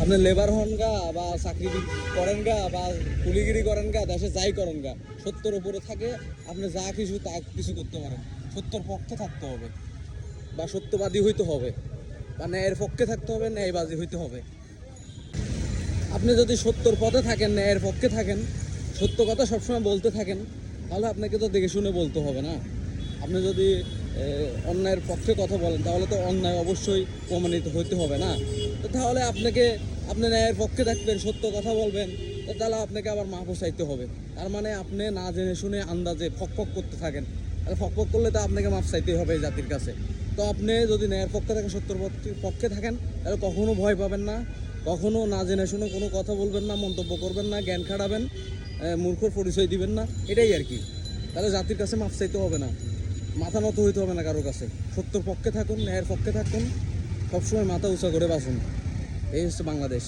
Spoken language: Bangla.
আপনি লেবার হন গা বা চাকরি করেন গা বা কুলিগিরি করেন গা, দেশে যাই করেন গা, সত্যের উপরে থাকে আপনি যা কিছু তা কিছু করতে পারেন। সত্যের পক্ষে থাকতে হবে বা সত্যবাদী হইতে হবে বা ন্যায়ের পক্ষে থাকতে হবে, ন্যায়বাদী হইতে হবে। আপনি যদি সত্যর পথে থাকেন, ন্যায়ের পক্ষে থাকেন, সত্য কথা সবসময় বলতে থাকেন, তাহলে আপনাকে তো দেখে শুনে বলতে হবে না। আপনি যদি অন্যায়ের পক্ষে কথা বলেন তাহলে তো অন্যায় অবশ্যই প্রমাণিত হইতে হবে না। তো তাহলে আপনাকে, আপনি ন্যায়ের পক্ষে থাকবেন, সত্য কথা বলবেন, তো তাহলে আপনাকে আবার মাফও চাইতে হবে। তার মানে আপনি না জেনে শুনে আন্দাজে ফক করতে থাকেন, তাহলে ফক করলে তো আপনাকে মাফ চাইতেই হবে এই জাতির কাছে। তো আপনি যদি ন্যায়ের পক্ষে থাকেন, সত্যর পক্ষে থাকেন, তাহলে কখনো ভয় পাবেন না, কখনো না জেনে শুনে কোনো কথা বলবেন না, মন্তব্য করবেন না, জ্ঞান খাটাবেন, মূর্খর পরিচয় দিবেন না, এটাই আর কি। তাহলে জাতির কাছে মাফ চাইতে হবে না, মাথা নত হইতে হবে না কারোর কাছে। সত্যর পক্ষে থাকুন, ন্যায়ের পক্ষে থাকুন, সবসময় মাথা উঁচা করে বাঁচুন। এই হচ্ছে বাংলাদেশ।